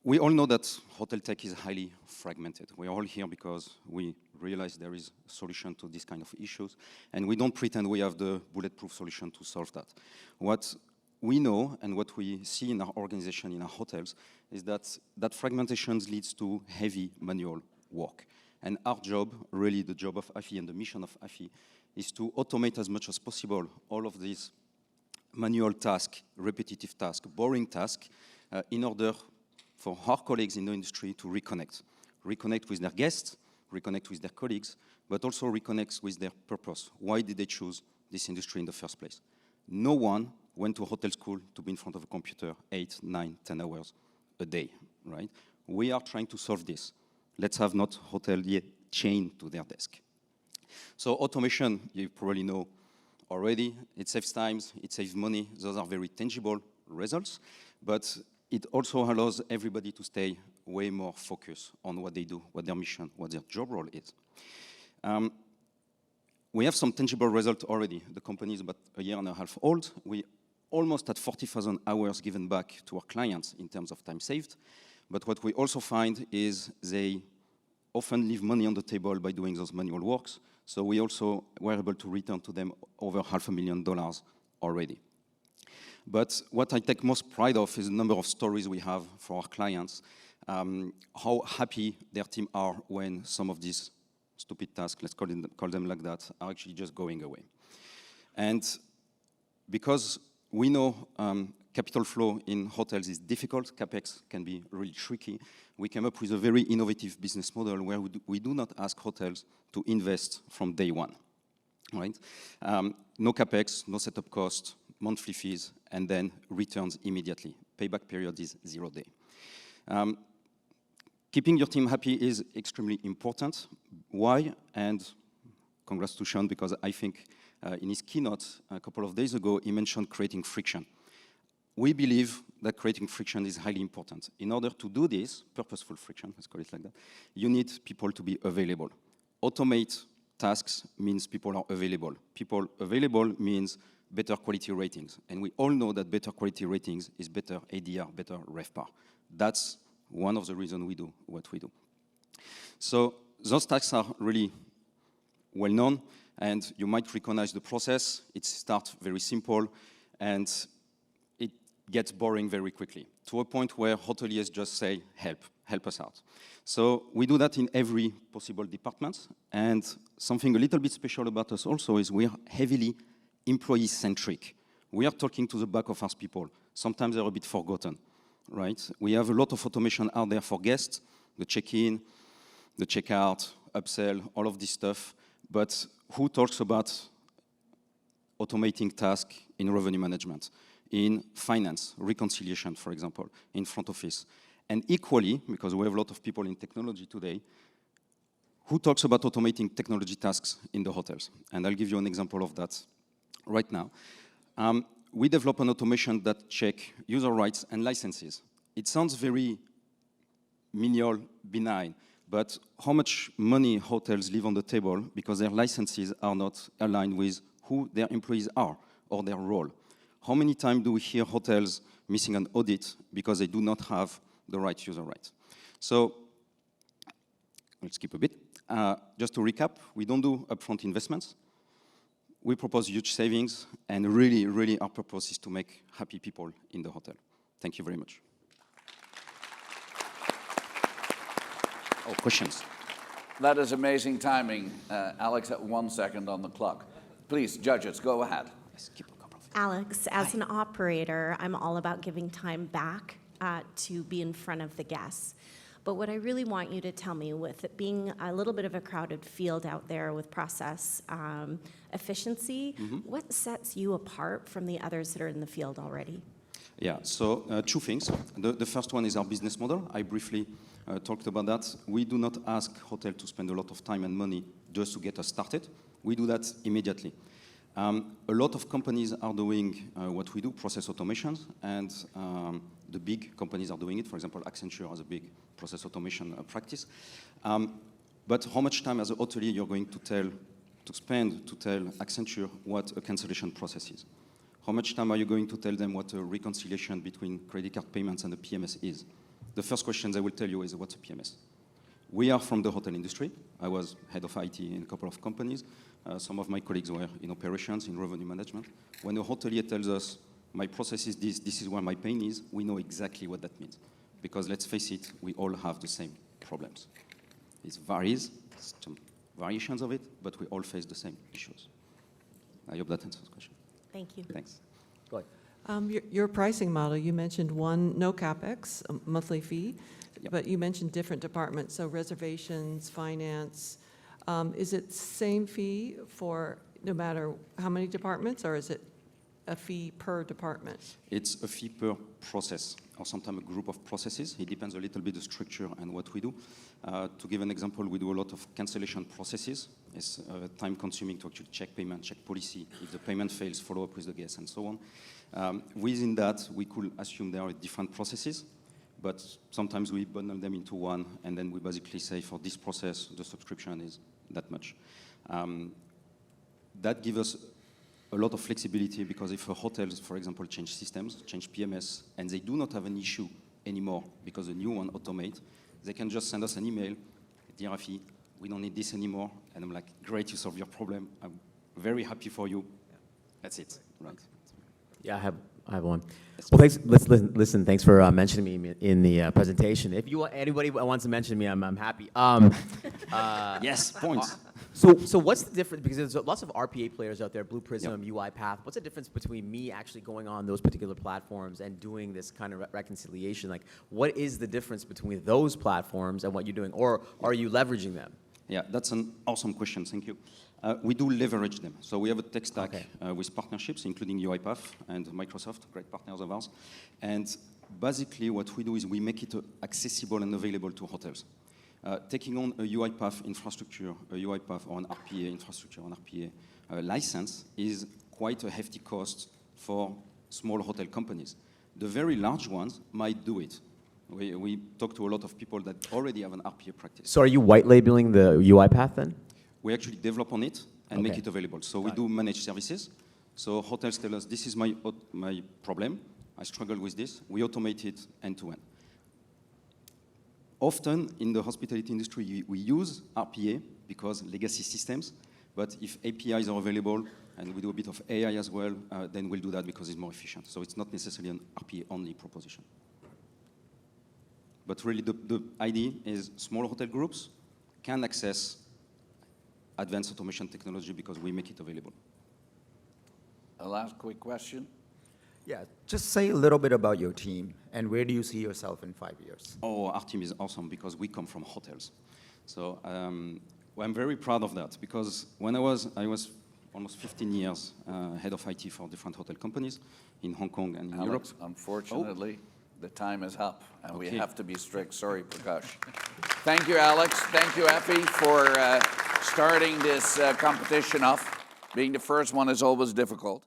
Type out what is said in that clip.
we all know that hotel tech is highly fragmented. We are all here because we realize there is a solution to this kind of issues, and we don't pretend we have the bulletproof solution to solve that. What we know and what we see in our organization, in our hotels, is that fragmentation leads to heavy manual work. And our job, really the job of Aphy and the mission of Aphy, is to automate as much as possible all of these manual tasks, repetitive tasks, boring tasks, in order for our colleagues in the industry to reconnect with their guests, reconnect with their colleagues, but also reconnect with their purpose. Why did they choose this industry in the first place? No one went to hotel school to be in front of a computer 8, 9, 10 hours a day, right? We are trying to solve this. Let's have not hotelier chained to their desk. So automation, you probably know already, it saves time, it saves money. Those are very tangible results, but it also allows everybody to stay way more focused on what they do, what their mission, what their job role is. We have some tangible results already. The company is about a year and a half old. We almost had 40,000 hours given back to our clients in terms of time saved. But what we also find is they often leave money on the table by doing those manual works. So we also were able to return to them over $500,000 already. But what I take most pride of is the number of stories we have for our clients, how happy their team are when some of these stupid tasks, let's call them like that, are actually just going away. And because we know capital flow in hotels is difficult, CapEx can be really tricky, we came up with a very innovative business model where we do not ask hotels to invest from day one, right? No CapEx, no setup cost, monthly fees, and then returns immediately. Payback period is 0 day. Keeping your team happy is extremely important. Why? And congrats to Sean, because I think in his keynote a couple of days ago, he mentioned creating friction. We believe that creating friction is highly important. In order to do this, purposeful friction, let's call it like that, you need people to be available. Automate tasks means people are available. People available means better quality ratings. And we all know that better quality ratings is better ADR, better RevPAR. That's one of the reasons we do what we do. So those tasks are really well known, and you might recognize the process. It starts very simple, and it gets boring very quickly, to a point where hoteliers just say, help us out. So we do that in every possible department, and something a little bit special about us also is we are heavily employee-centric. We are talking to the back of house people. Sometimes they're a bit forgotten, right? We have a lot of automation out there for guests, the check-in, the check-out, upsell, all of this stuff. But who talks about automating tasks in revenue management, in finance, reconciliation, for example, in front office? And equally, because we have a lot of people in technology today, who talks about automating technology tasks in the hotels? And I'll give you an example of that right now. We develop an automation that check user rights and licenses. It sounds very menial, benign, but how much money hotels leave on the table because their licenses are not aligned with who their employees are or their role? How many times do we hear hotels missing an audit because they do not have the right user rights? So let's skip a bit. Just to recap, we don't do upfront investments. We propose huge savings, and really, really our purpose is to make happy people in the hotel. Thank you very much. Oh, questions? That is amazing timing, Alex, at 1 second on the clock. Please, judges, go ahead. Alex, as an operator, I'm all about giving time back to be in front of the guests. But what I really want you to tell me, with it being a little bit of a crowded field out there with process efficiency, what sets you apart from the others that are in the field already? Yeah, so two things. The first one is our business model. I briefly talked about that. We do not ask hotels to spend a lot of time and money just to get us started. We do that immediately. A lot of companies are doing what we do, process automations, and the big companies are doing it. For example, Accenture has a big process automation practice. But how much time as a hotelier you're going to spend to tell Accenture what a cancellation process is? How much time are you going to tell them what a reconciliation between credit card payments and the PMS is? the first question they will tell you is, what's a PMS? We are from the hotel industry. I was head of IT in a couple of companies. Some of my colleagues were in operations, in revenue management. When a hotelier tells us, my process is this is where my pain is, we know exactly what that means. Because let's face it, we all have the same problems. It varies, some variations of it, but we all face the same issues. I hope that answers the question. Thank you. Thanks. Go ahead. Your pricing model, you mentioned one, no CapEx, a monthly fee, Yep. but you mentioned different departments, so reservations, finance. Is it same fee for no matter how many departments, or is it a fee per department? It's a fee per process, or sometimes a group of processes. It depends a little bit the structure and what we do. To give an example, we do a lot of cancellation processes. It's time-consuming to actually check payment, check policy. If the payment fails, follow up with the guest, and so on. Within that, we could assume there are different processes, but sometimes we bundle them into one, and then we basically say for this process, the subscription is that much. That gives us a lot of flexibility, because if a hotel, for example, change systems, change PMS, and they do not have an issue anymore because the new one automate, they can just send us an email, dear Aphy, we don't need this anymore. And I'm like, great, you solved your problem. I'm very happy for you. That's it, right? Yeah, I have one. Well, thanks. Listen. Thanks for mentioning me in the presentation. If anybody wants to mention me, I'm happy. Yes, points. So what's the difference? Because there's lots of RPA players out there, Blue Prism, Yep. UiPath. What's the difference between me actually going on those particular platforms and doing this kind of reconciliation? Like, what is the difference between those platforms and what you're doing, or are you leveraging them? Yeah, that's an awesome question. Thank you. We do leverage them. So we have a tech stack Okay. with partnerships, including UiPath and Microsoft, great partners of ours. And basically what we do is we make it accessible and available to hotels. Taking on a UiPath infrastructure, a UiPath or an RPA infrastructure, an RPA license is quite a hefty cost for small hotel companies. The very large ones might do it. We talk to a lot of people that already have an RPA practice. So are you white labeling the UiPath then? We actually develop on it and make Okay. it available. So we do managed services. So hotels tell us, this is my problem. I struggle with this. We automate it end to end. Often in the hospitality industry, we use RPA because legacy systems. But if APIs are available, and we do a bit of AI as well, then we'll do that because it's more efficient. So it's not necessarily an RPA-only proposition. But really, the idea is small hotel groups can access advanced automation technology because we make it available. A last quick question. Yeah, just say a little bit about your team and where do you see yourself in 5 years? Oh, our team is awesome because we come from hotels. So well, I'm very proud of that because when I was almost 15 years head of IT for different hotel companies in Hong Kong and in Europe. Alex, unfortunately, the time is up, and we have to be strict. Sorry, Prakash. Thank you, Alex. Thank you, Aphy, for starting this competition off. Being the first one is always difficult.